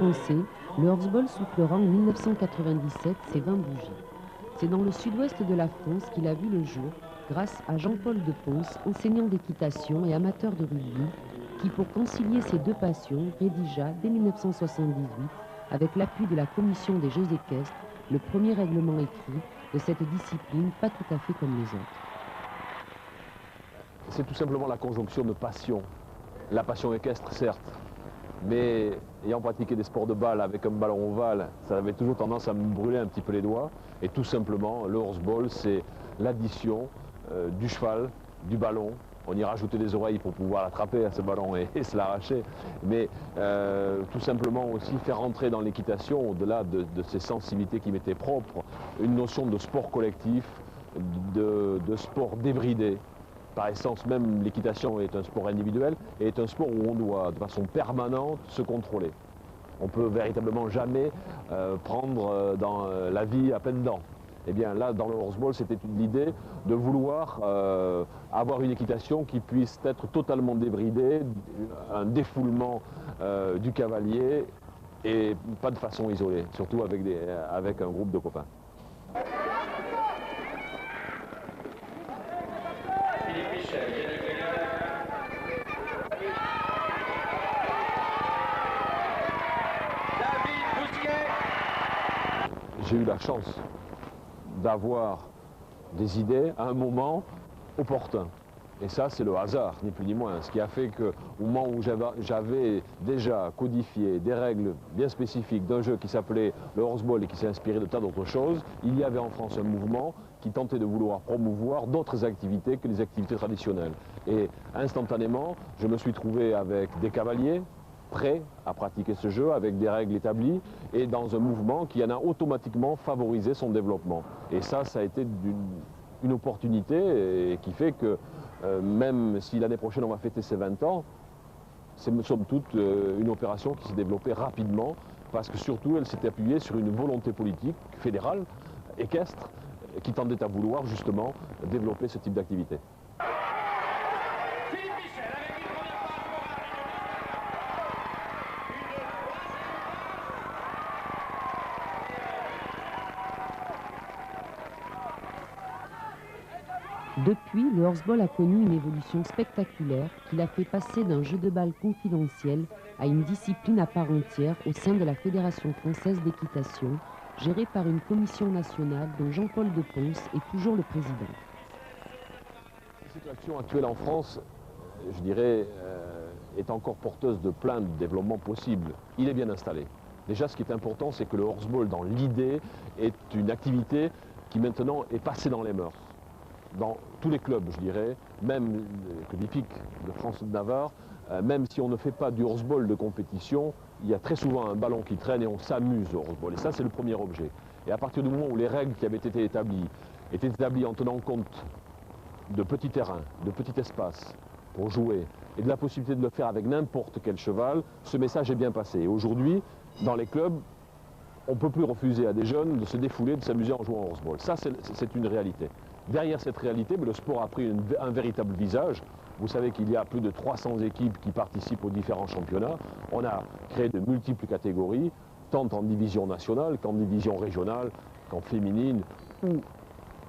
français, le Horseball soufflera en 1997 ses 20 bougies. C'est dans le sud-ouest de la France qu'il a vu le jour, grâce à Jean-Paul de Ponce, enseignant d'équitation et amateur de rugby, qui, pour concilier ces deux passions, rédigea dès 1978, avec l'appui de la Commission des Jeux équestres, le premier règlement écrit de cette discipline pas tout à fait comme les autres. C'est tout simplement la conjonction de passion. La passion équestre, certes, mais ayant pratiqué des sports de balle avec un ballon ovale, ça avait toujours tendance à me brûler un petit peu les doigts. Et tout simplement, le horseball, c'est l'addition du cheval, du ballon. On y rajoutait des oreilles pour pouvoir l'attraper à ce ballon et se l'arracher. Mais tout simplement aussi faire entrer dans l'équitation, au-delà de ces sensibilités qui m'étaient propres, une notion de sport collectif, de sport débridé. Par essence même, l'équitation est un sport individuel et est un sport où on doit de façon permanente se contrôler. On ne peut véritablement jamais prendre dans la vie à pleines dents. Eh bien là, dans le horseball, c'était l'idée de vouloir avoir une équitation qui puisse être totalement débridée, un défoulement du cavalier et pas de façon isolée, surtout avec un groupe de copains. J'ai eu la chance d'avoir des idées à un moment opportun. Et ça, c'est le hasard, ni plus ni moins. Ce qui a fait qu'au moment où j'avais déjà codifié des règles bien spécifiques d'un jeu qui s'appelait le horseball et qui s'est inspiré de tas d'autres choses, il y avait en France un mouvement qui tentait de vouloir promouvoir d'autres activités que les activités traditionnelles. Et instantanément, je me suis trouvé avec des cavaliers prêts à pratiquer ce jeu avec des règles établies et dans un mouvement qui en a automatiquement favorisé son développement. Et ça a été une opportunité et qui fait que même si l'année prochaine on va fêter ses 20 ans, c'est somme toute une opération qui s'est développée rapidement parce que surtout elle s'est appuyée sur une volonté politique fédérale, équestre, qui tendait à vouloir justement développer ce type d'activité. Depuis, le horseball a connu une évolution spectaculaire qui l'a fait passer d'un jeu de balle confidentiel à une discipline à part entière au sein de la Fédération française d'équitation, gérée par une commission nationale dont Jean-Paul de Ponce est toujours le président. La situation actuelle en France, je dirais, est encore porteuse de plein de développements possibles. Il est bien installé. Déjà, ce qui est important, c'est que le horseball, dans l'idée, est une activité qui maintenant est passée dans les mœurs. Dans tous les clubs, je dirais, même le club hippique de France et de Navarre, même si on ne fait pas du horseball de compétition, il y a très souvent un ballon qui traîne et on s'amuse au horseball. Et ça, c'est le premier objet. Et à partir du moment où les règles qui avaient été établies en tenant compte de petits terrains, de petits espaces pour jouer, et de la possibilité de le faire avec n'importe quel cheval, ce message est bien passé. Et aujourd'hui, dans les clubs, on ne peut plus refuser à des jeunes de se défouler, de s'amuser en jouant au horseball. Ça, c'est une réalité. Derrière cette réalité, le sport a pris un véritable visage. Vous savez qu'il y a plus de 300 équipes qui participent aux différents championnats. On a créé de multiples catégories, tant en division nationale qu'en division régionale, qu'en féminine, ou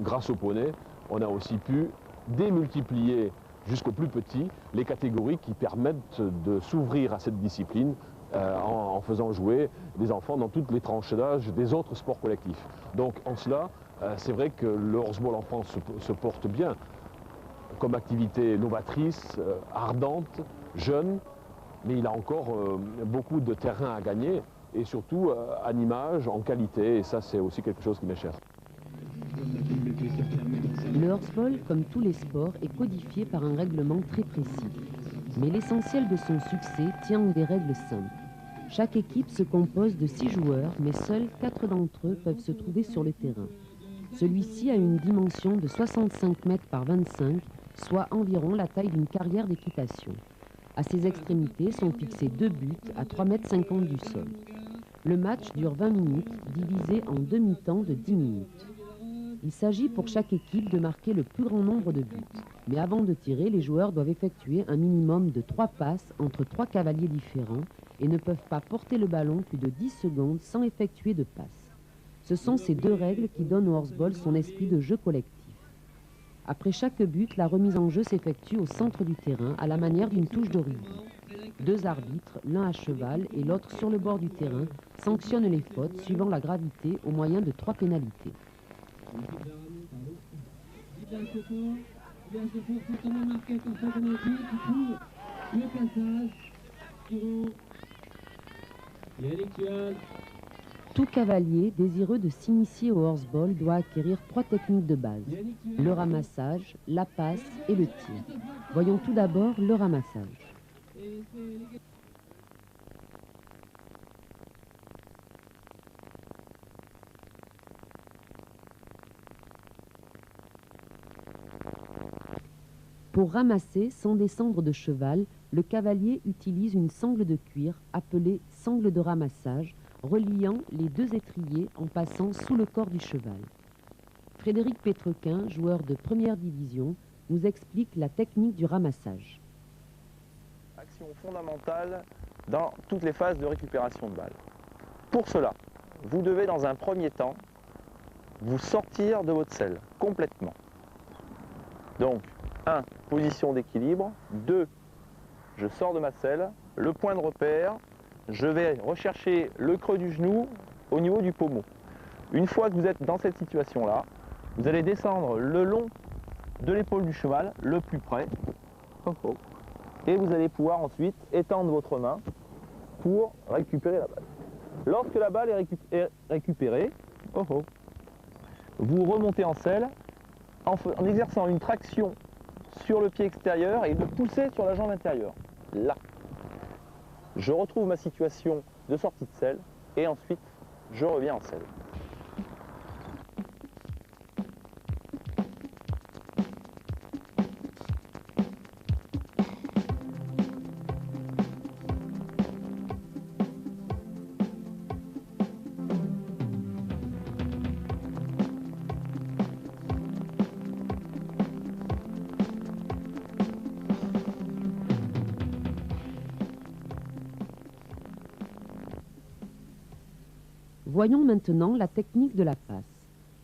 grâce au poney, on a aussi pu démultiplier jusqu'aux plus petits les catégories qui permettent de s'ouvrir à cette discipline en faisant jouer des enfants dans toutes les tranches d'âge des autres sports collectifs. Donc en cela, c'est vrai que le horseball en France se porte bien comme activité novatrice, ardente, jeune, mais il a encore beaucoup de terrain à gagner et surtout en image, en qualité, et ça c'est aussi quelque chose qui m'est cher. Le horseball, comme tous les sports, est codifié par un règlement très précis. Mais l'essentiel de son succès tient aux des règles simples. Chaque équipe se compose de 6 joueurs, mais seuls 4 d'entre eux peuvent se trouver sur le terrain. Celui-ci a une dimension de 65 mètres par 25, soit environ la taille d'une carrière d'équitation. À ses extrémités sont fixés 2 buts à 3,50 m du sol. Le match dure 20 minutes, divisé en demi-temps de 10 minutes. Il s'agit pour chaque équipe de marquer le plus grand nombre de buts. Mais avant de tirer, les joueurs doivent effectuer un minimum de 3 passes entre 3 cavaliers différents et ne peuvent pas porter le ballon plus de 10 secondes sans effectuer de passe. Ce sont ces deux règles qui donnent au horseball son esprit de jeu collectif. Après chaque but, la remise en jeu s'effectue au centre du terrain à la manière d'une touche de rugby. Deux arbitres, l'un à cheval et l'autre sur le bord du terrain, sanctionnent les fautes suivant la gravité au moyen de 3 pénalités. Tout cavalier désireux de s'initier au horseball doit acquérir 3 techniques de base, le ramassage, la passe et le tir. Voyons tout d'abord le ramassage. Pour ramasser sans descendre de cheval, le cavalier utilise une sangle de cuir appelée sangle de ramassage, reliant les deux étriers en passant sous le corps du cheval. Frédéric Pétrequin, joueur de première division, nous explique la technique du ramassage. Action fondamentale dans toutes les phases de récupération de balles. Pour cela, vous devez dans un premier temps vous sortir de votre selle complètement. Donc, 1. Position d'équilibre. 2. Je sors de ma selle. Le point de repère, je vais rechercher le creux du genou au niveau du pommeau. Une fois que vous êtes dans cette situation-là, vous allez descendre le long de l'épaule du cheval, le plus près. Et vous allez pouvoir ensuite étendre votre main pour récupérer la balle. Lorsque la balle est récupérée, vous remontez en selle en exerçant une traction sur le pied extérieur et le poussez sur la jambe intérieure. Là. Je retrouve ma situation de sortie de selle et ensuite je reviens en selle. Voyons maintenant la technique de la passe.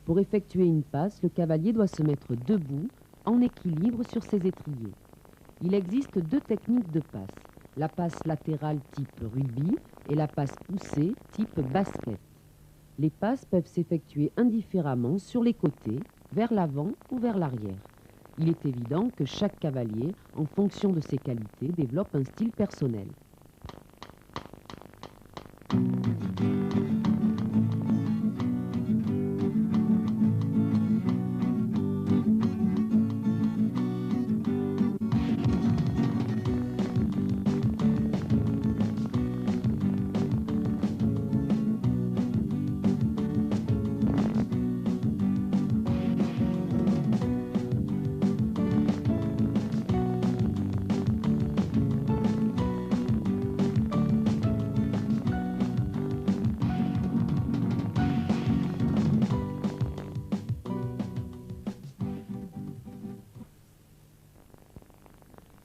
Pour effectuer une passe, le cavalier doit se mettre debout, en équilibre sur ses étriers. Il existe 2 techniques de passe, la passe latérale type rugby et la passe poussée type basket. Les passes peuvent s'effectuer indifféremment sur les côtés, vers l'avant ou vers l'arrière. Il est évident que chaque cavalier, en fonction de ses qualités, développe un style personnel.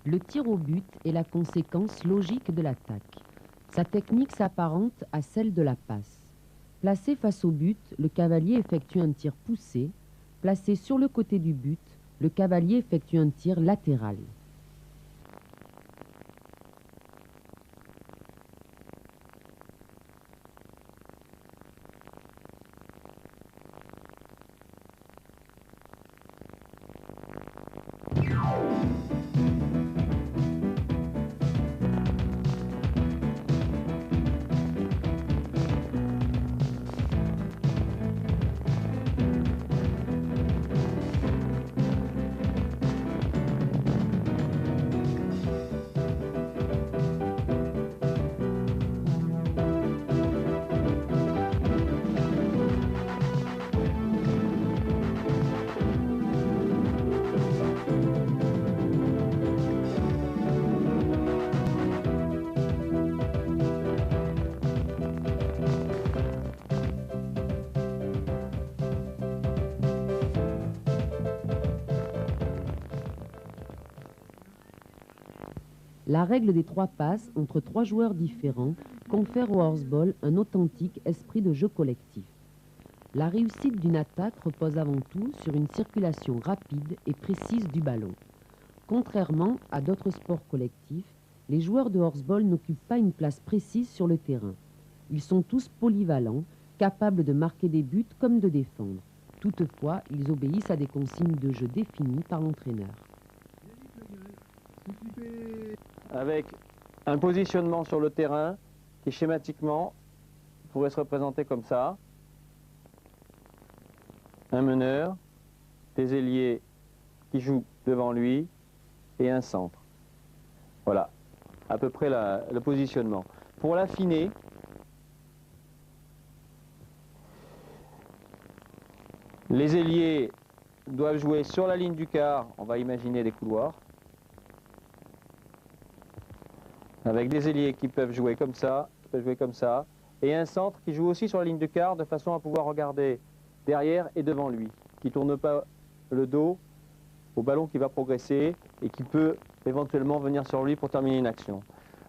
Le tir au but est la conséquence logique de l'attaque. Sa technique s'apparente à celle de la passe. Placé face au but, le cavalier effectue un tir poussé. Placé sur le côté du but, le cavalier effectue un tir latéral. La règle des 3 passes entre 3 joueurs différents confère au horseball un authentique esprit de jeu collectif. La réussite d'une attaque repose avant tout sur une circulation rapide et précise du ballon. Contrairement à d'autres sports collectifs, les joueurs de horseball n'occupent pas une place précise sur le terrain. Ils sont tous polyvalents, capables de marquer des buts comme de défendre. Toutefois, ils obéissent à des consignes de jeu définies par l'entraîneur. Avec un positionnement sur le terrain qui schématiquement pourrait se représenter comme ça. Un meneur, des ailiers qui jouent devant lui et un centre. Voilà, à peu près le positionnement. Pour l'affiner, les ailiers doivent jouer sur la ligne du quart, on va imaginer des couloirs, avec des ailiers qui peuvent jouer comme ça, et un centre qui joue aussi sur la ligne du quart de façon à pouvoir regarder derrière et devant lui, qui ne tourne pas le dos au ballon qui va progresser et qui peut éventuellement venir sur lui pour terminer une action.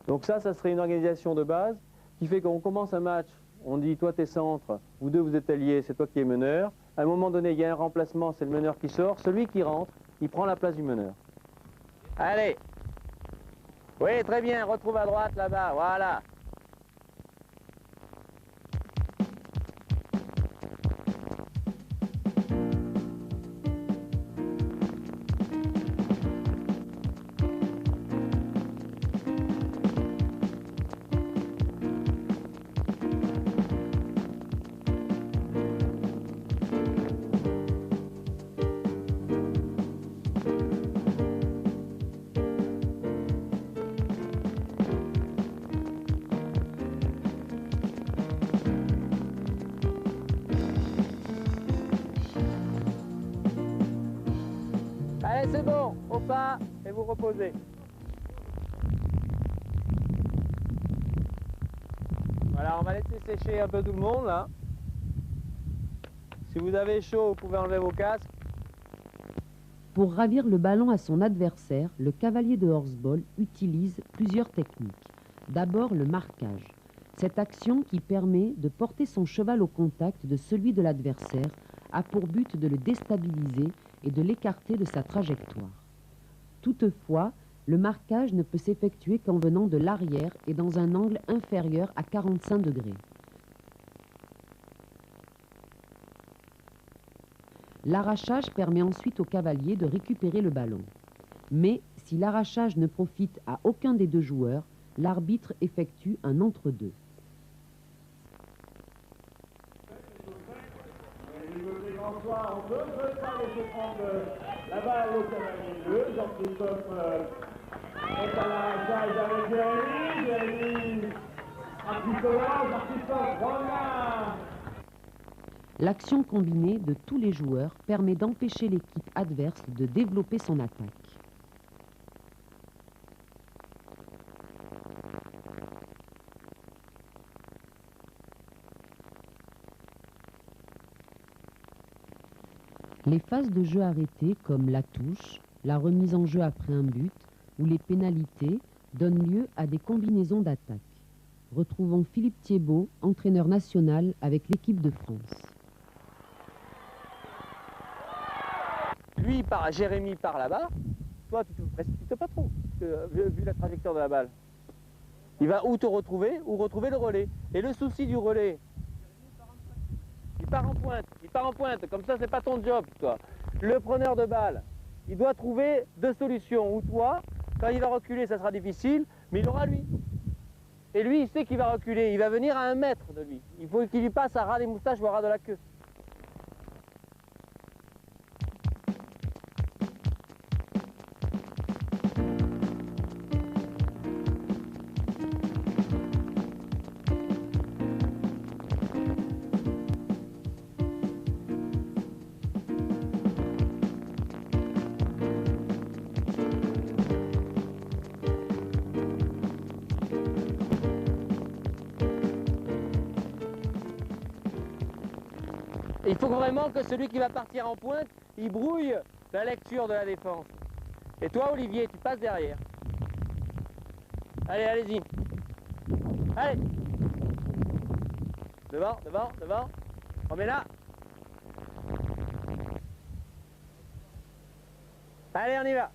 Donc ça serait une organisation de base qui fait qu'on commence un match, on dit toi t'es centre, vous deux vous êtes alliés, c'est toi qui es meneur. À un moment donné, il y a un remplacement, c'est le meneur qui sort, celui qui rentre, il prend la place du meneur. Allez! Oui, très bien, retrouve à droite là-bas, voilà. Allez, c'est bon, au pas, et vous reposez. Voilà, on va laisser sécher un peu tout le monde, là. Si vous avez chaud, vous pouvez enlever vos casques. Pour ravir le ballon à son adversaire, le cavalier de horseball utilise plusieurs techniques. D'abord, le marquage. Cette action qui permet de porter son cheval au contact de celui de l'adversaire a pour but de le déstabiliser et de l'écarter de sa trajectoire. Toutefois, le marquage ne peut s'effectuer qu'en venant de l'arrière et dans un angle inférieur à 45 degrés. L'arrachage permet ensuite au cavalier de récupérer le ballon. Mais si l'arrachage ne profite à aucun des deux joueurs, l'arbitre effectue un entre-deux. On ne peut pas laisser prendre la balle au cavalier bleu. Jean-Christophe est à l'arrachage avec Jérémy. Jean-Christophe voilà. L'action combinée de tous les joueurs permet d'empêcher l'équipe adverse de développer son attaque. Les phases de jeu arrêtées comme la touche, la remise en jeu après un but ou les pénalités donnent lieu à des combinaisons d'attaques. Retrouvons Philippe Thiebaud, entraîneur national avec l'équipe de France. Lui, Jérémy part là-bas. Toi, tu ne te précipites pas trop, vu la trajectoire de la balle. Il va ou te retrouver, ou retrouver le relais. Et le souci du relais, il part en pointe, comme ça c'est pas ton job, toi. Le preneur de balle, il doit trouver deux solutions, ou toi, quand il va reculer ça sera difficile, mais il aura lui. Et lui il sait qu'il va reculer, il va venir à 1 mètre de lui. Il faut qu'il lui passe à ras des moustaches ou à ras de la queue. Il faut vraiment que celui qui va partir en pointe, il brouille la lecture de la défense. Et toi, Olivier, tu passes derrière. Allez, allez-y. Allez. Devant, devant, devant. Remets là. Allez, on y va.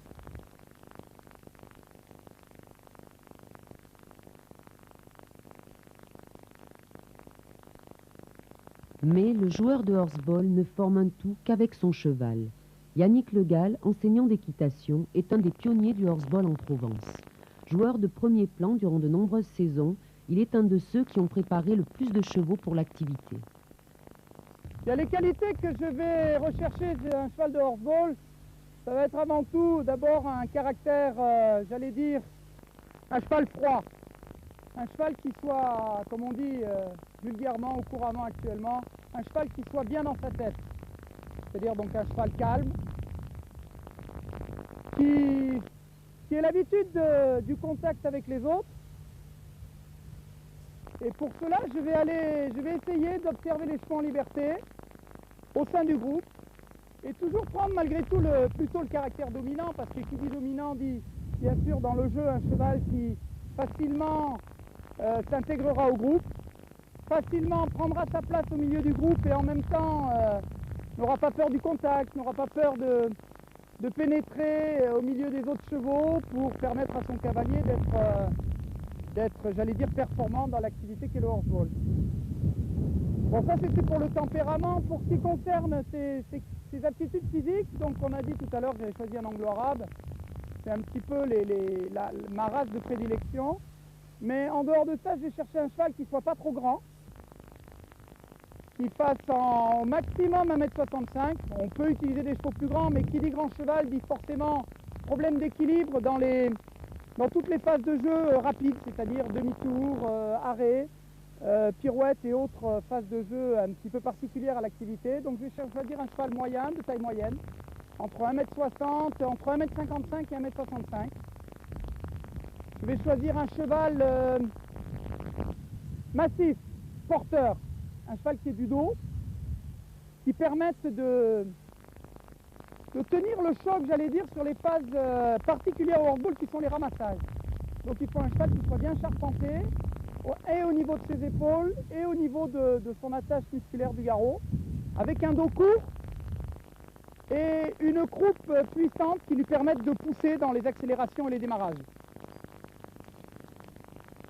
Mais le joueur de horseball ne forme un tout qu'avec son cheval. Yannick Le Gall, enseignant d'équitation, est un des pionniers du horseball en Provence. Joueur de premier plan durant de nombreuses saisons, il est un de ceux qui ont préparé le plus de chevaux pour l'activité. Il y a les qualités que je vais rechercher chez un cheval de horseball. Ça va être avant tout d'abord un caractère, j'allais dire, un cheval froid. Un cheval qui soit, comme on dit vulgairement ou couramment actuellement, un cheval qui soit bien dans sa tête. C'est-à-dire donc un cheval calme, qui ait l'habitude du contact avec les autres. Et pour cela, je vais essayer d'observer les chevaux en liberté au sein du groupe et toujours prendre malgré tout plutôt le caractère dominant, parce que qui dit dominant dit bien sûr dans le jeu un cheval qui facilement s'intégrera au groupe, facilement prendra sa place au milieu du groupe et en même temps n'aura pas peur du contact, n'aura pas peur de pénétrer au milieu des autres chevaux pour permettre à son cavalier d'être, j'allais dire, performant dans l'activité qu'est le horseball. Bon, ça c'était pour le tempérament. Pour ce qui concerne ses aptitudes physiques, donc on a dit tout à l'heure que j'avais choisi un anglo-arabe. C'est un petit peu ma race de prédilection. Mais en dehors de ça, j'ai cherché un cheval qui ne soit pas trop grand, qui fasse au maximum 1m65. On peut utiliser des chevaux plus grands, mais qui dit grand cheval dit forcément problème d'équilibre dans toutes les phases de jeu rapides, c'est-à-dire demi-tour, arrêt, pirouette et autres phases de jeu un petit peu particulières à l'activité. Donc je vais choisir un cheval moyen, de taille moyenne, entre 1m60, entre 1m55 et 1m65. Je vais choisir un cheval massif, porteur, un cheval qui est du dos, qui permette de tenir le choc, j'allais dire, sur les phases particulières au horseball qui sont les ramassages. Donc il faut un cheval qui soit bien charpenté, et au niveau de ses épaules, et au niveau de son attache musculaire du garrot, avec un dos court et une croupe puissante qui lui permette de pousser dans les accélérations et les démarrages.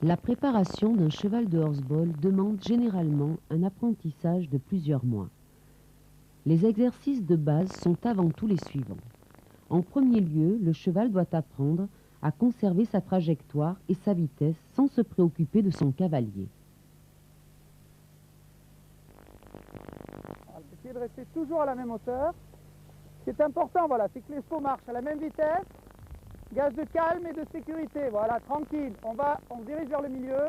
La préparation d'un cheval de horseball demande généralement un apprentissage de plusieurs mois. Les exercices de base sont avant tout les suivants. En premier lieu, le cheval doit apprendre à conserver sa trajectoire et sa vitesse sans se préoccuper de son cavalier. On va essayer de rester toujours à la même hauteur. Ce qui est important, voilà, c'est que les chevaux marchent à la même vitesse. Gage de calme et de sécurité, voilà, tranquille. On se dirige vers le milieu.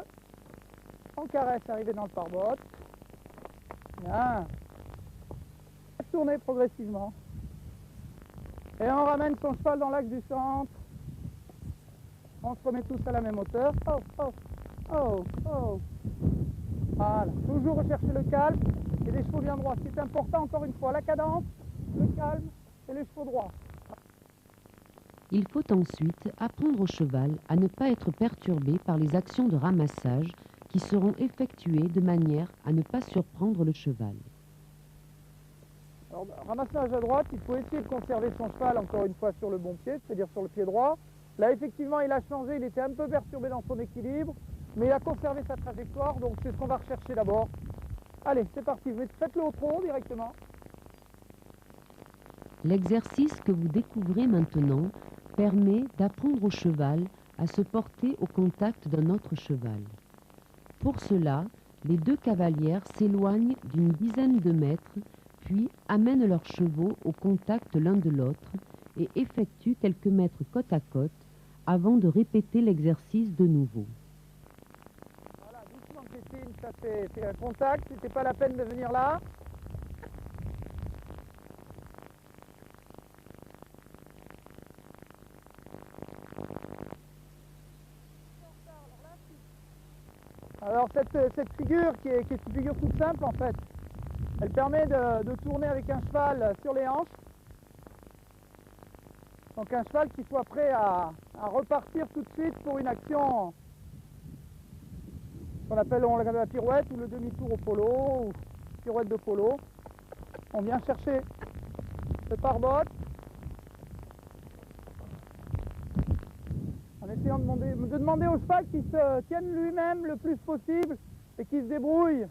On caresse, arriver dans le pare-bottes. Bien. Tourner progressivement. Et on ramène son cheval dans l'axe du centre. On se remet tous à la même hauteur. Oh, oh, oh, oh. Voilà, toujours rechercher le calme et les chevaux bien droits. Ce qui est important, encore une fois, la cadence, le calme et les chevaux droits. Il faut ensuite apprendre au cheval à ne pas être perturbé par les actions de ramassage qui seront effectuées de manière à ne pas surprendre le cheval. Alors, ramassage à droite, il faut essayer de conserver son cheval encore une fois sur le bon pied, c'est-à-dire sur le pied droit. Là, effectivement, il a changé, il était un peu perturbé dans son équilibre, mais il a conservé sa trajectoire, donc c'est ce qu'on va rechercher d'abord. Allez, c'est parti, faites-le au trot directement. L'exercice que vous découvrez maintenant permet d'apprendre au cheval à se porter au contact d'un autre cheval. Pour cela, les deux cavalières s'éloignent d'une dizaine de mètres, puis amènent leurs chevaux au contact l'un de l'autre et effectuent quelques mètres côte à côte avant de répéter l'exercice de nouveau. Voilà, doucement Christine, ça c'est un contact, c'était pas la peine de venir là. Alors cette figure qui est une figure toute simple en fait, elle permet de tourner avec un cheval sur les hanches. Donc un cheval qui soit prêt à à repartir tout de suite pour une action qu'on appelle la pirouette ou le demi-tour au polo, ou pirouette de polo. On vient chercher le pare-botte en essayant de demander au cheval qu'il se tienne lui-même le plus possible et qu'il se débrouille.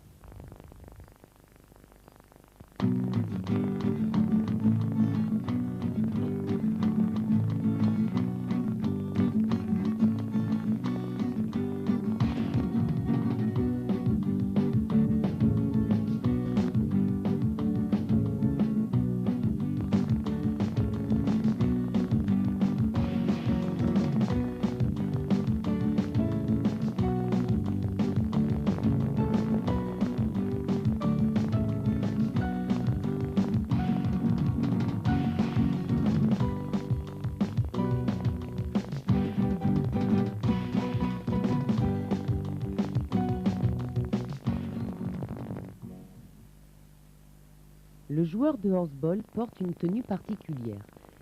Le joueur de horseball porte une tenue particulière.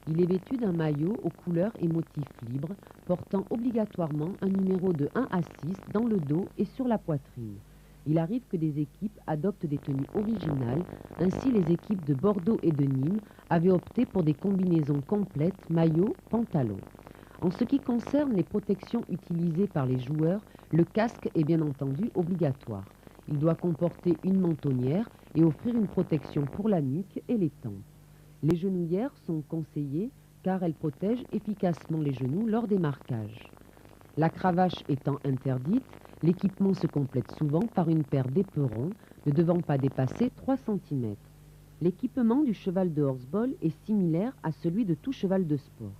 Il est vêtu d'un maillot aux couleurs et motifs libres, portant obligatoirement un numéro de 1 à 6 dans le dos et sur la poitrine. Il arrive que des équipes adoptent des tenues originales, ainsi les équipes de Bordeaux et de Nîmes avaient opté pour des combinaisons complètes maillot, pantalon. En ce qui concerne les protections utilisées par les joueurs, le casque est bien entendu obligatoire. Il doit comporter une mentonnière et offrir une protection pour la nuque et les tempes. Les genouillères sont conseillées car elles protègent efficacement les genoux lors des marquages. La cravache étant interdite, l'équipement se complète souvent par une paire d'éperons ne devant pas dépasser 3 cm. L'équipement du cheval de horseball est similaire à celui de tout cheval de sport.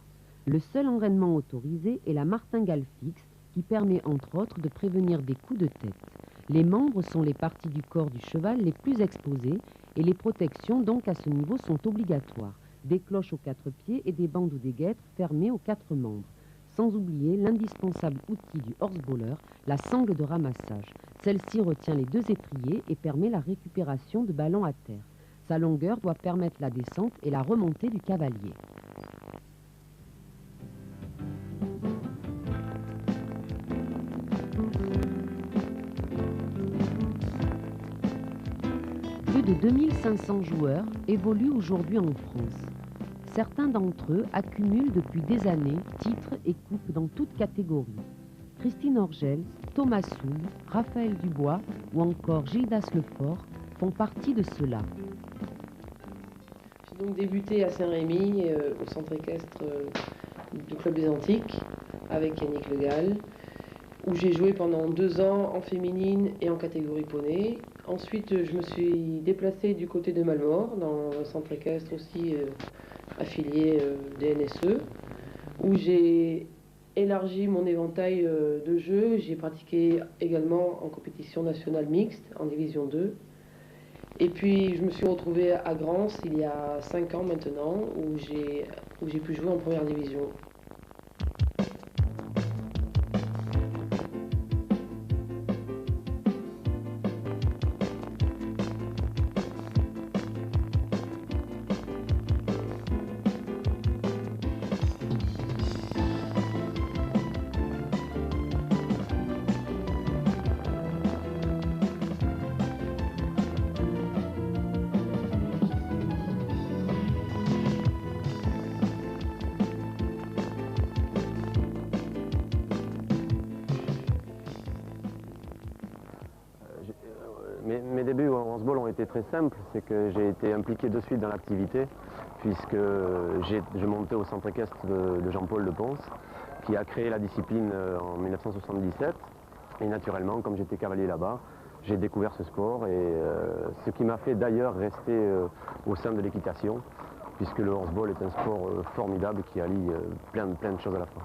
Le seul enrainement autorisé est la martingale fixe qui permet entre autres de prévenir des coups de tête. Les membres sont les parties du corps du cheval les plus exposées et les protections donc à ce niveau sont obligatoires. Des cloches aux 4 pieds et des bandes ou des guêtres fermées aux 4 membres. Sans oublier l'indispensable outil du horseballer, la sangle de ramassage. Celle-ci retient les 2 étriers et permet la récupération de ballons à terre. Sa longueur doit permettre la descente et la remontée du cavalier. Plus de 2500 joueurs évoluent aujourd'hui en France. Certains d'entre eux accumulent depuis des années titres et coupes dans toutes catégories. Christine Orgel, Thomas Soul, Raphaël Dubois ou encore Gildas Lefort font partie de ceux-là. J'ai donc débuté à Saint-Rémy, au centre équestre du Club des Antiques, avec Yannick Le Gall, où j'ai joué pendant 2 ans en féminine et en catégorie poney. Ensuite, je me suis déplacée du côté de Malmort, dans le centre équestre aussi affilié DNSE, où j'ai élargi mon éventail de jeux. J'ai pratiqué également en compétition nationale mixte, en division 2. Et puis, je me suis retrouvée à Grance il y a 5 ans maintenant, où j'ai pu jouer en première division. Mes débuts en horseball ont été très simples, c'est que j'ai été impliqué de suite dans l'activité, puisque je montais au centre équestre de Jean-Paul Le Pons, qui a créé la discipline en 1977. Et naturellement, comme j'étais cavalier là-bas, j'ai découvert ce sport, et ce qui m'a fait d'ailleurs rester au sein de l'équitation, puisque le horseball est un sport formidable qui allie plein de choses à la fois.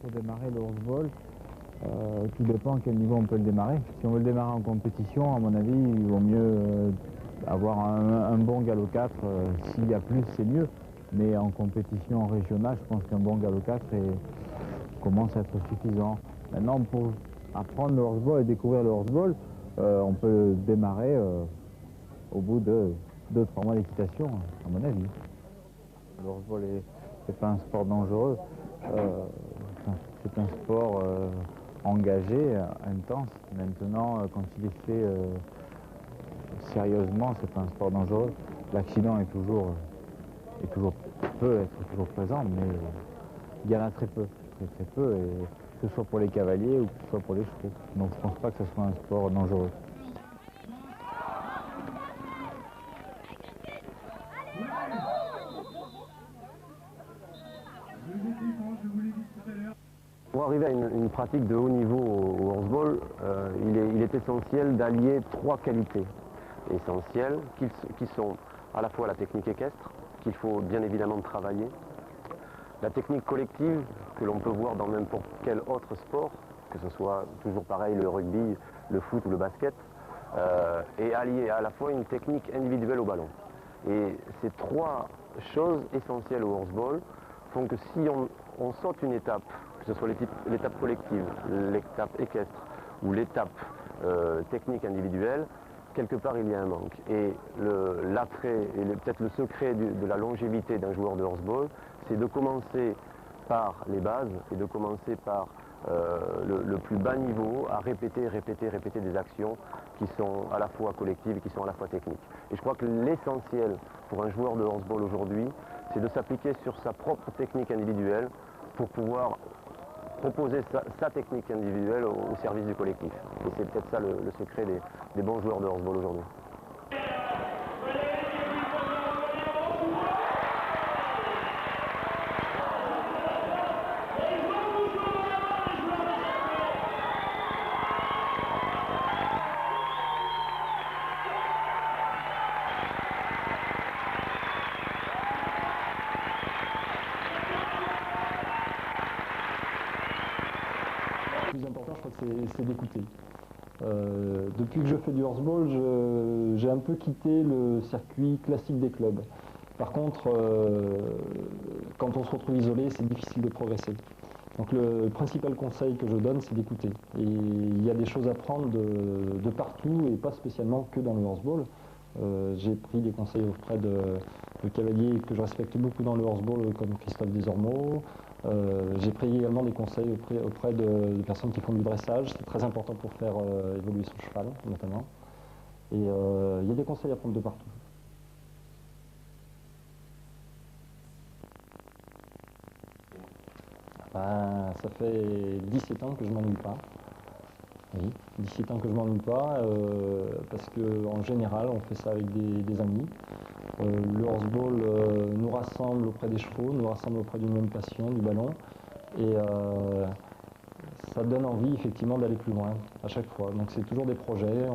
Pour démarrer le horseball, tout dépend à quel niveau on peut le démarrer. Si on veut le démarrer en compétition, à mon avis, il vaut mieux avoir un bon galop 4. S'il y a plus, c'est mieux. Mais en compétition régionale, je pense qu'un bon galop 4 commence à être suffisant. Maintenant, pour apprendre le horseball et découvrir le horseball, on peut démarrer au bout de 2-3 mois d'équitation, à mon avis. Le horseball n'est pas un sport dangereux, c'est un sport engagé, intense. Maintenant, quand il est fait sérieusement, c'est pas un sport dangereux. L'accident peut être toujours présent, mais il y en a très peu, très peu, et que ce soit pour les cavaliers ou que ce soit pour les chevaux. Donc je pense pas que ce soit un sport dangereux. Pour arriver à une pratique de haut niveau au horseball, il est essentiel d'allier 3 qualités essentielles qui sont à la fois la technique équestre, qu'il faut bien évidemment travailler, la technique collective que l'on peut voir dans n'importe quel autre sport, que ce soit toujours pareil le rugby, le foot ou le basket, et allier à la fois une technique individuelle au ballon. Et ces 3 choses essentielles au horseball font que si on saute une étape, que ce soit l'étape collective, l'étape équestre ou l'étape technique individuelle, quelque part il y a un manque. Et l'attrait et peut-être le secret de la longévité d'un joueur de horseball, c'est de commencer par les bases et de commencer par le plus bas niveau à répéter des actions qui sont à la fois collectives et qui sont à la fois techniques. Et je crois que l'essentiel pour un joueur de horseball aujourd'hui, c'est de s'appliquer sur sa propre technique individuelle pour pouvoir proposer sa technique individuelle au service du collectif. Et c'est peut-être ça le secret des bons joueurs de horseball aujourd'hui. Le plus important, je crois que c'est d'écouter. Depuis que je fais du horseball, j'ai un peu quitté le circuit classique des clubs. Par contre, quand on se retrouve isolé, c'est difficile de progresser. Donc le principal conseil que je donne, c'est d'écouter. Et il y a des choses à prendre de partout et pas spécialement que dans le horseball. J'ai pris des conseils auprès de cavaliers que je respecte beaucoup dans le horseball, comme Christophe Desormeaux. J'ai pris également des conseils auprès de personnes qui font du dressage. C'est très important pour faire évoluer son cheval, notamment. Et il y a des conseils à prendre de partout. Ça fait 17 ans que je m'ennuie pas. Oui, 17 ans que je m'ennuie pas, parce qu'en général, on fait ça avec des amis. Le horseball nous rassemble auprès des chevaux, nous rassemble auprès d'une même passion, du ballon. Et ça donne envie, effectivement, d'aller plus loin, à chaque fois. Donc c'est toujours des projets.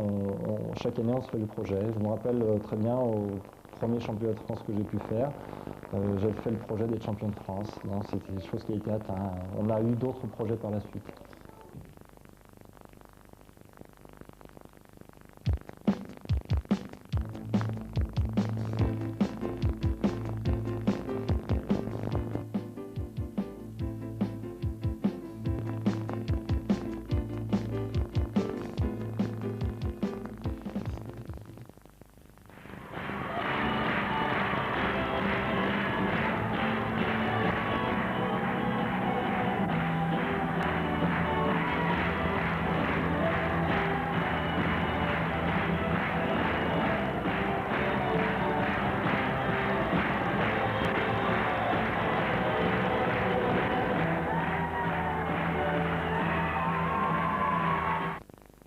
Chaque année, on se fait des projets. Je me rappelle très bien au premier championnat de France que j'ai pu faire. J'avais fait le projet d'être champion de France. C'était des choses qui a été atteint. On a eu d'autres projets par la suite.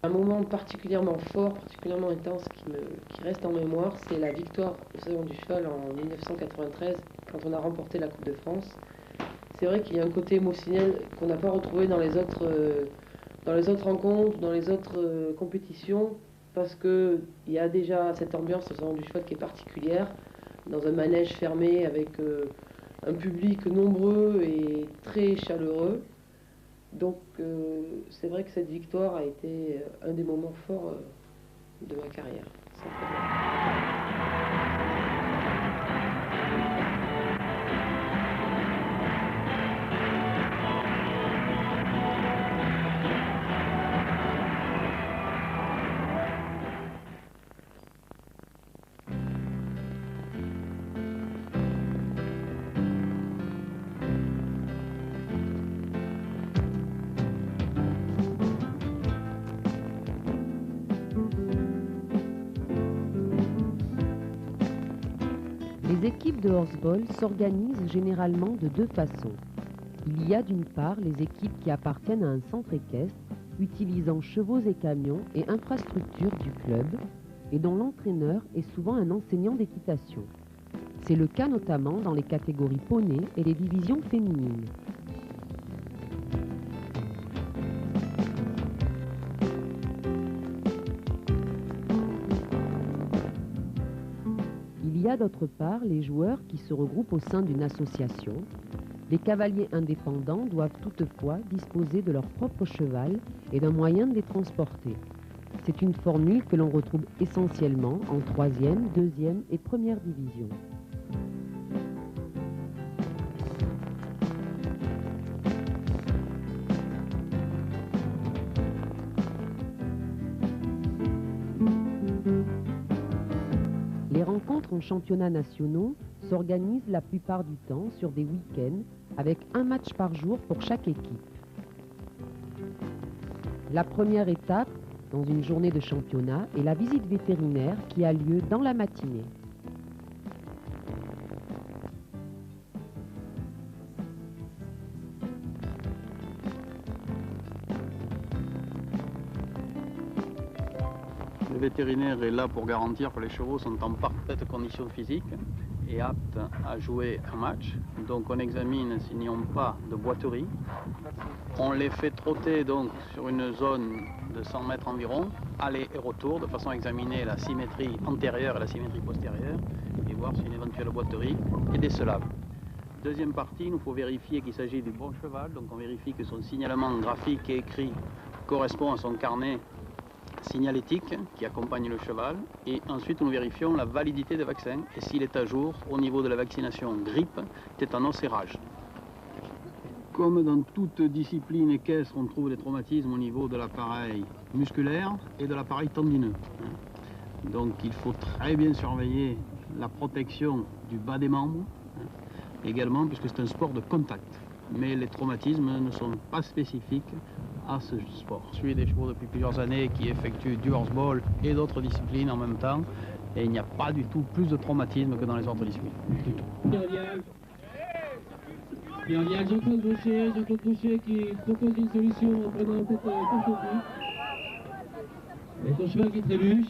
Un moment particulièrement fort, particulièrement intense qui reste en mémoire, c'est la victoire au Salon du Cheval en 1993, quand on a remporté la Coupe de France. C'est vrai qu'il y a un côté émotionnel qu'on n'a pas retrouvé dans les autres rencontres, dans les autres compétitions, parce qu'il y a déjà cette ambiance au Salon du Cheval qui est particulière, dans un manège fermé avec un public nombreux et très chaleureux. Donc c'est vrai que cette victoire a été un des moments forts de ma carrière. équipes de horseball s'organisent généralement de deux façons. Il y a d'une part les équipes qui appartiennent à un centre équestre, utilisant chevaux et camions et infrastructures du club, et dont l'entraîneur est souvent un enseignant d'équitation. C'est le cas notamment dans les catégories poney et les divisions féminines. Il y a d'autre part les joueurs qui se regroupent au sein d'une association. Les cavaliers indépendants doivent toutefois disposer de leur propre cheval et d'un moyen de les transporter. C'est une formule que l'on retrouve essentiellement en 3e, 2e et 1re division. Les rencontres en championnats nationaux s'organisent la plupart du temps sur des week-ends avec un match par jour pour chaque équipe. La première étape dans une journée de championnat est la visite vétérinaire qui a lieu dans la matinée. Le vétérinaire est là pour garantir que les chevaux sont en parfaite condition physique et aptes à jouer un match. Donc on examine s'ils n'y ont pas de boiterie. On les fait trotter donc sur une zone de 100 mètres environ, aller et retour, de façon à examiner la symétrie antérieure et la symétrie postérieure et voir si une éventuelle boiterie est décelable. Deuxième partie, il nous faut vérifier qu'il s'agit du bon cheval. Donc on vérifie que son signalement graphique et écrit correspond à son carnet signalétique qui accompagne le cheval, et ensuite nous vérifions la validité des vaccins et s'il est à jour au niveau de la vaccination grippe, tétanos et rage. Comme dans toute discipline équestre, on trouve des traumatismes au niveau de l'appareil musculaire et de l'appareil tendineux. Donc il faut très bien surveiller la protection du bas des membres, également puisque c'est un sport de contact. Mais les traumatismes ne sont pas spécifiques à ce sport. Je suis des chevaux depuis plusieurs années qui effectuent du horseball et d'autres disciplines en même temps, et il n'y a pas du tout plus de traumatisme que dans les autres disciplines. Du tout. Jean-Claude Boucher qui propose une solution en prenant en tête ton public. Et ton cheval qui trébuche.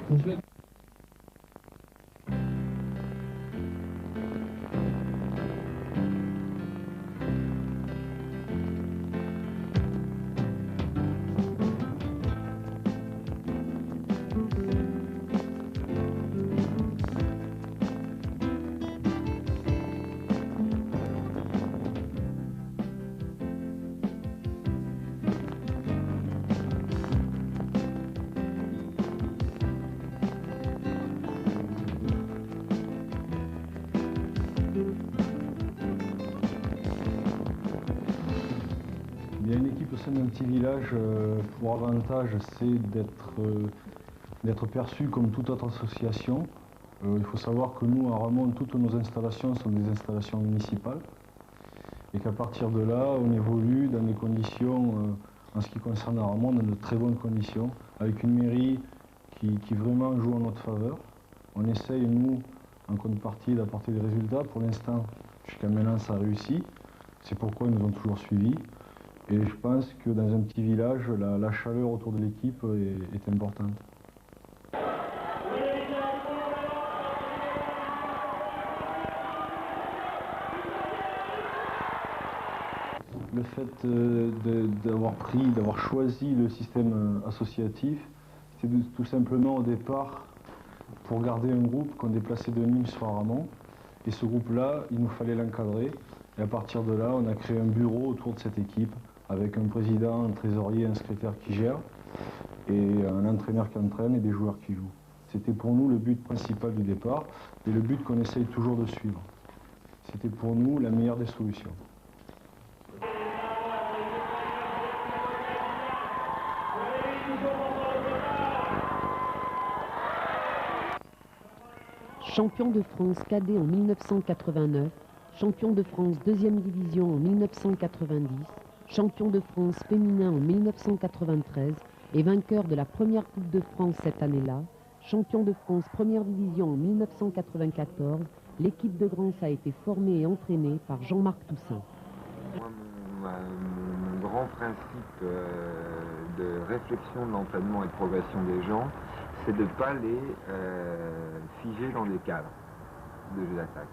Ton cheval... Une équipe au sein d'un petit village, pour avantage, c'est d'être perçu comme toute autre association. Il faut savoir que nous, à Ramon, toutes nos installations sont des installations municipales et qu'à partir de là, on évolue dans des conditions, en ce qui concerne Ramon, dans de très bonnes conditions, avec une mairie qui vraiment joue en notre faveur. On essaye, nous, en contrepartie, d'apporter des résultats. Pour l'instant, jusqu'à maintenant, ça a réussi. C'est pourquoi ils nous ont toujours suivis. Et je pense que dans un petit village, la chaleur autour de l'équipe est importante. Le fait d'avoir choisi le système associatif, c'était tout simplement au départ pour garder un groupe qu'on déplaçait de Nîmes sur Ramon. Et ce groupe-là, il nous fallait l'encadrer. Et à partir de là, on a créé un bureau autour de cette équipe, avec un président, un trésorier, un secrétaire qui gère, et un entraîneur qui entraîne et des joueurs qui jouent. C'était pour nous le but principal du départ, et le but qu'on essaye toujours de suivre. C'était pour nous la meilleure des solutions. Champion de France cadet en 1989, champion de France 2e division en 1990, champion de France féminin en 1993, et vainqueur de la première Coupe de France cette année-là, champion de France première division en 1994, l'équipe de Grance a été formée et entraînée par Jean-Marc Toussaint. Mon grand principe de réflexion de l'entraînement et de progression des gens, c'est de ne pas les figer dans des cadres de jeu d'attaque.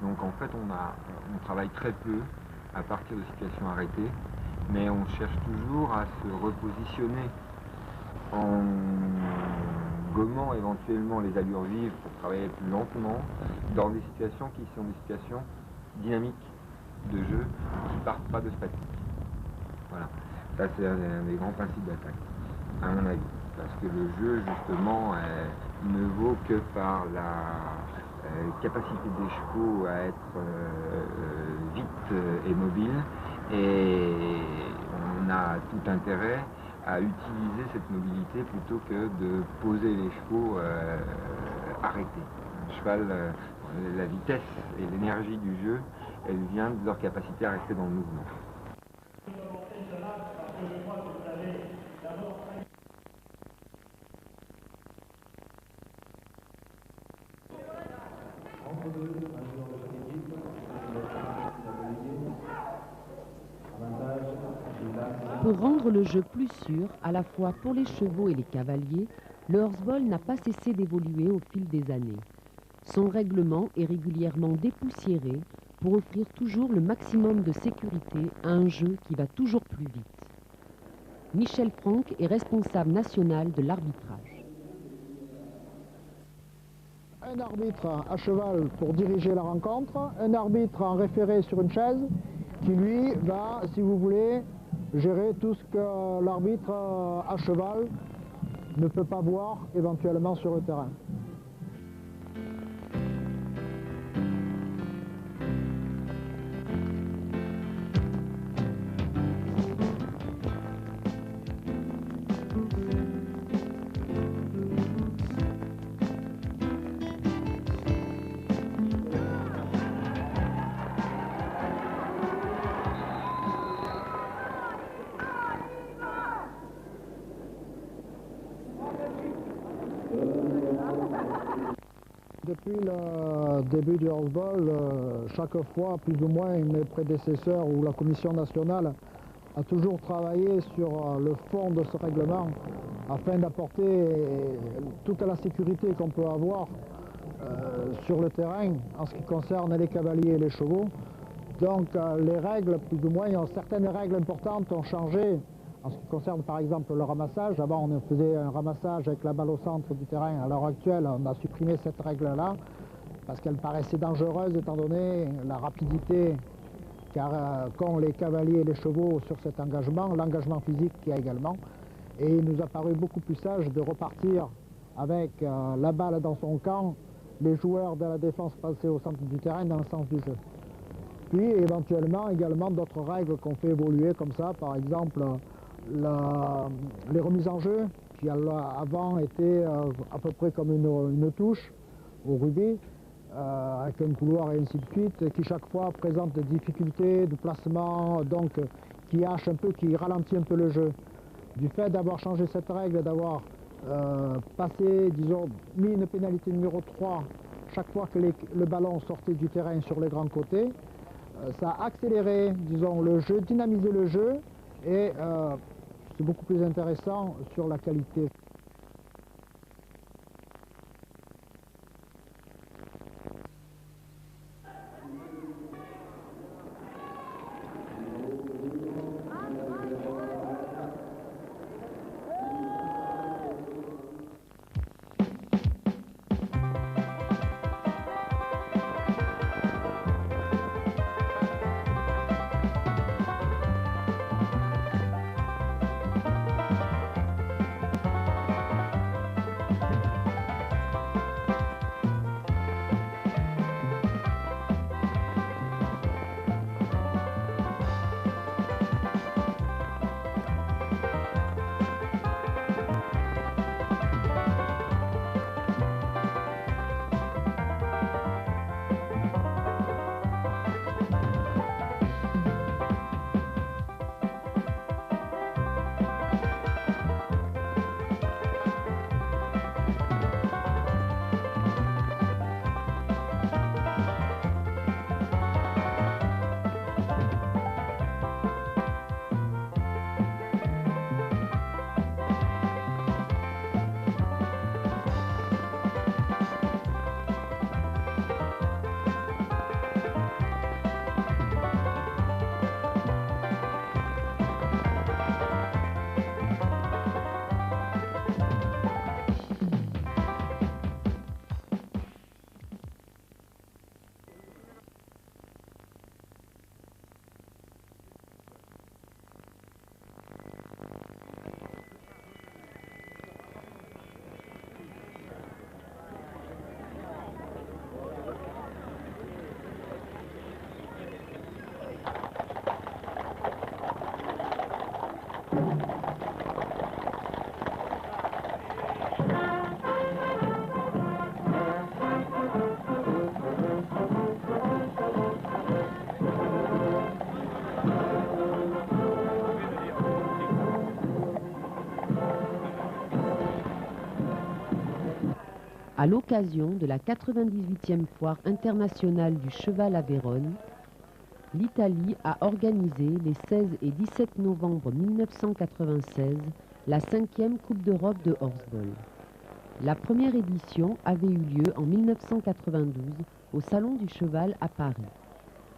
Donc en fait, on travaille très peu à partir de situations arrêtées, mais on cherche toujours à se repositionner en gommant éventuellement les allures vives pour travailler plus lentement dans des situations qui sont des situations dynamiques de jeu qui ne partent pas de statique. Voilà, ça c'est un des grands principes d'attaque, à mon avis, parce que le jeu justement ne vaut que par la capacité des chevaux à être vite et mobile, et on a tout intérêt à utiliser cette mobilité plutôt que de poser les chevaux arrêtés. Un cheval, la vitesse et l'énergie du jeu, elle vient de leur capacité à rester dans le mouvement. Pour rendre le jeu plus sûr, à la fois pour les chevaux et les cavaliers, le horseball n'a pas cessé d'évoluer au fil des années. Son règlement est régulièrement dépoussiéré pour offrir toujours le maximum de sécurité à un jeu qui va toujours plus vite. Michel Franck est responsable national de l'arbitrage. Un arbitre à cheval pour diriger la rencontre, un arbitre en référé sur une chaise qui lui va, si vous voulez, gérer tout ce que l'arbitre à cheval ne peut pas voir éventuellement sur le terrain. Depuis le début du horseball, chaque fois, plus ou moins, mes prédécesseurs ou la Commission nationale a toujours travaillé sur le fond de ce règlement afin d'apporter toute la sécurité qu'on peut avoir sur le terrain en ce qui concerne les cavaliers et les chevaux. Donc les règles, plus ou moins, certaines règles importantes ont changé. En ce qui concerne par exemple le ramassage, avant on faisait un ramassage avec la balle au centre du terrain. À l'heure actuelle, on a supprimé cette règle-là parce qu'elle paraissait dangereuse étant donné la rapidité qu'ont les cavaliers et les chevaux sur cet engagement, l'engagement physique qu'il y a également. Et il nous a paru beaucoup plus sage de repartir avec la balle dans son camp, les joueurs de la défense passer au centre du terrain dans le sens du jeu. Puis éventuellement également d'autres règles qu'on fait évoluer comme ça, par exemple les remises en jeu, qui avant étaient à peu près comme une touche au rugby, avec un couloir et ainsi de suite, qui chaque fois présente des difficultés de placement, donc qui hache un peu, qui ralentit un peu le jeu. Du fait d'avoir changé cette règle, d'avoir passé, disons, mis une pénalité numéro 3 chaque fois que le ballon sortait du terrain sur les grands côtés, ça a accéléré, disons, le jeu, dynamisé le jeu, et c'est beaucoup plus intéressant sur la qualité. À l'occasion de la 98e foire internationale du cheval à Vérone, l'Italie a organisé les 16 et 17 novembre 1996 la 5e Coupe d'Europe de Horseball. La première édition avait eu lieu en 1992 au Salon du Cheval à Paris.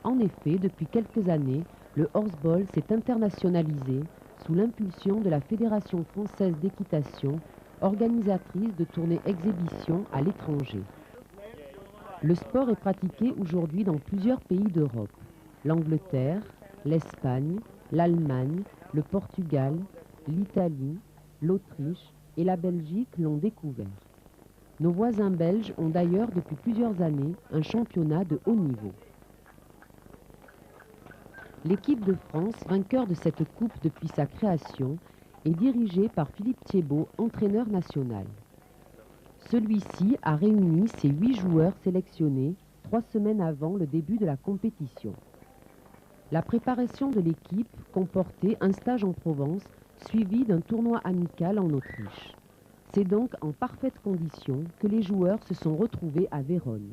En effet, depuis quelques années, le horseball s'est internationalisé sous l'impulsion de la Fédération française d'équitation, organisatrice de tournées exhibitions à l'étranger. Le sport est pratiqué aujourd'hui dans plusieurs pays d'Europe. L'Angleterre, l'Espagne, l'Allemagne, le Portugal, l'Italie, l'Autriche et la Belgique l'ont découvert. Nos voisins belges ont d'ailleurs depuis plusieurs années un championnat de haut niveau. L'équipe de France, vainqueur de cette coupe depuis sa création, est dirigée par Philippe Thiebaud, entraîneur national. Celui-ci a réuni ses 8 joueurs sélectionnés 3 semaines avant le début de la compétition. La préparation de l'équipe comportait un stage en Provence suivi d'un tournoi amical en Autriche. C'est donc en parfaite condition que les joueurs se sont retrouvés à Vérone.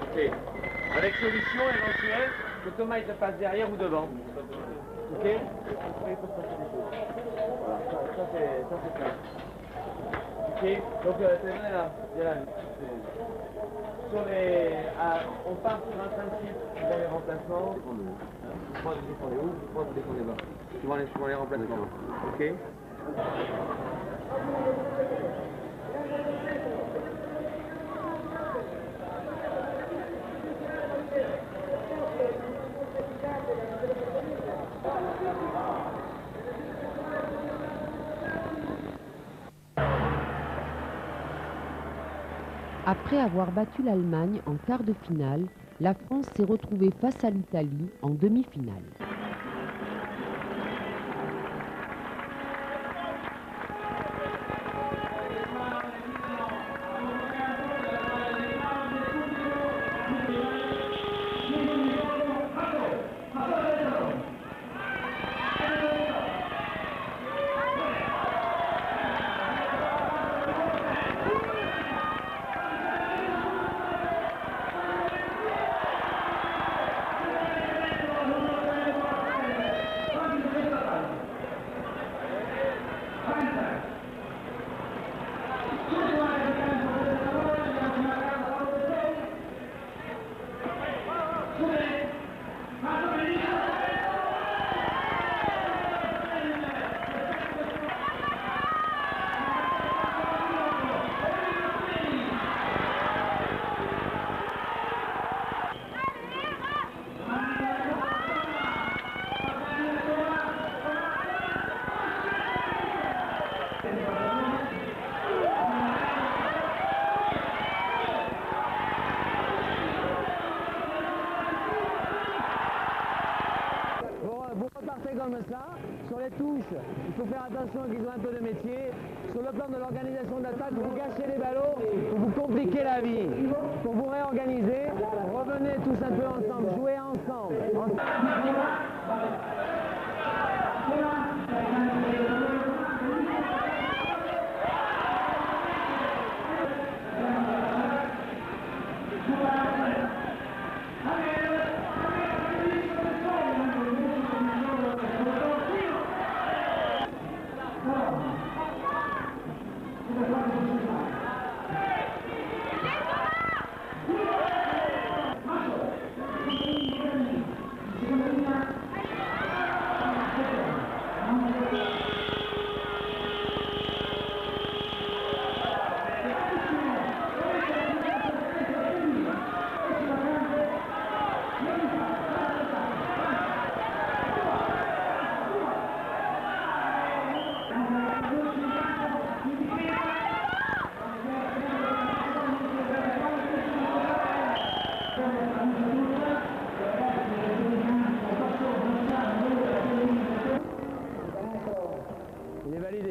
Ok. Avec solution éventuelle que Thomas il te passe derrière ou devant. Ok. Voilà, ça c'est ça. Ok. Donc c'est là. Sur les, on part sur un principe dans les remplacements. Moi vous défendez où? Moi vous défendez bas. Suivant les remplacements. Ok. Après avoir battu l'Allemagne en quart de finale, la France s'est retrouvée face à l'Italie en demi-finale. Comme cela, sur les touches, il faut faire attention qu'ils ont un peu de métier. Sur le plan de l'organisation d'attaque, vous gâchez les ballots, vous compliquez la vie. Pour vous réorganiser, revenez tous un peu ensemble, jouez ensemble.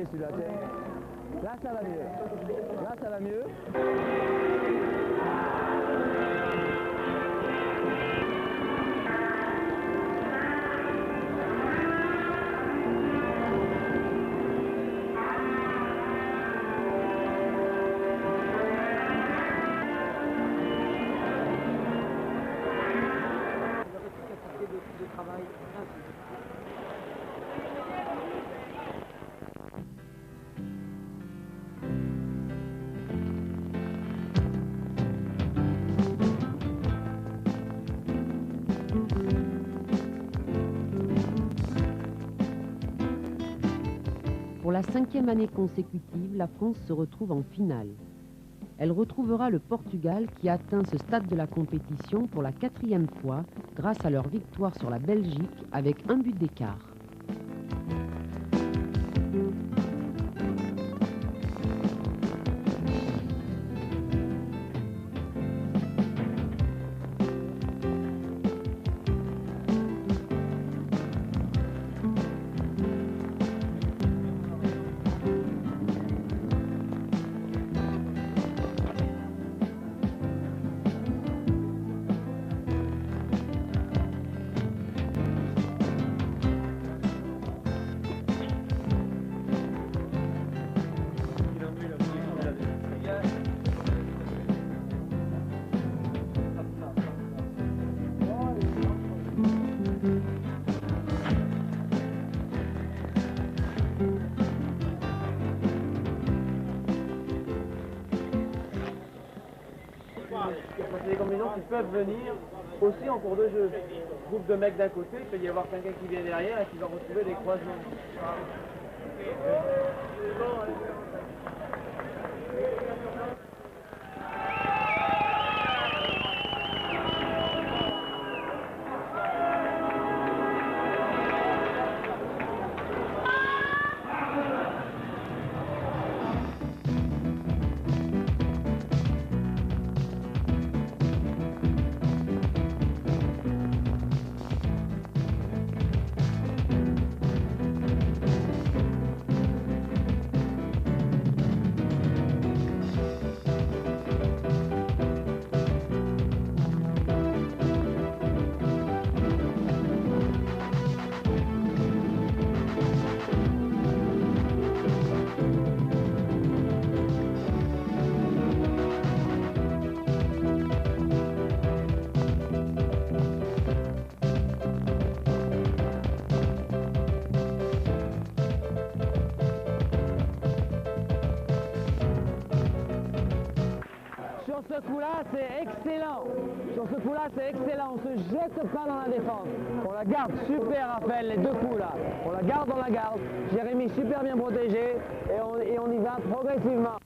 essayer celui-là, tiens. Là, ça va mieux. Là, ça va mieux. Pour la 5e année consécutive, la France se retrouve en finale. Elle retrouvera le Portugal qui atteint ce stade de la compétition pour la 4e fois grâce à leur victoire sur la Belgique avec 1 but d'écart. C'est des combinaisons qui peuvent venir aussi en cours de jeu. Groupe de mecs d'un côté, il peut y avoir quelqu'un qui vient derrière et qui va retrouver des croisements. Sur ce coup-là, c'est excellent. Sur ce coup-là, c'est excellent. On se jette pas dans la défense. On la garde. Super, Raphaël, les deux coups là. On la garde, on la garde. Jérémy super bien protégé. Et on y va progressivement.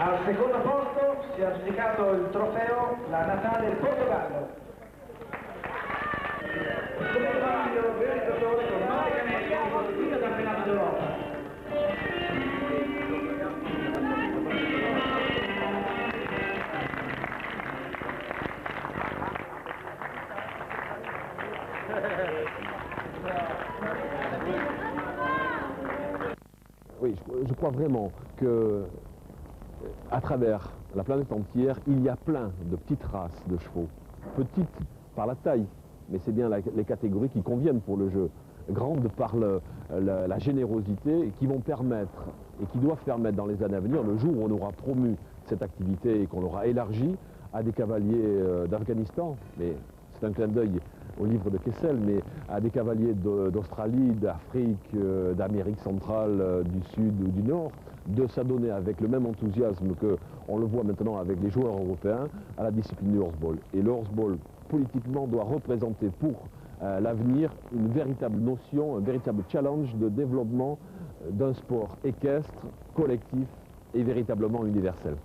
Al secondo posto si è aggiudicato il trofeo la Natale del Portogallo. Come cambio realizzatore con 9 canestri di campionato d'Europa. Oui, je crois vraiment que à travers la planète entière, il y a plein de petites races de chevaux, petites par la taille, mais c'est bien les catégories qui conviennent pour le jeu, grandes par la générosité et qui vont permettre et qui doivent permettre dans les années à venir, le jour où on aura promu cette activité et qu'on l'aura élargie à des cavaliers d'Afghanistan, mais c'est un clin d'œil au livre de Kessel, mais à des cavaliers d'Australie, d'Afrique, d'Amérique centrale, du Sud ou du Nord, de s'adonner avec le même enthousiasme qu'on le voit maintenant avec les joueurs européens à la discipline du horseball. Et le horseball, politiquement, doit représenter pour l'avenir une véritable notion, un véritable challenge de développement d'un sport équestre, collectif et véritablement universel.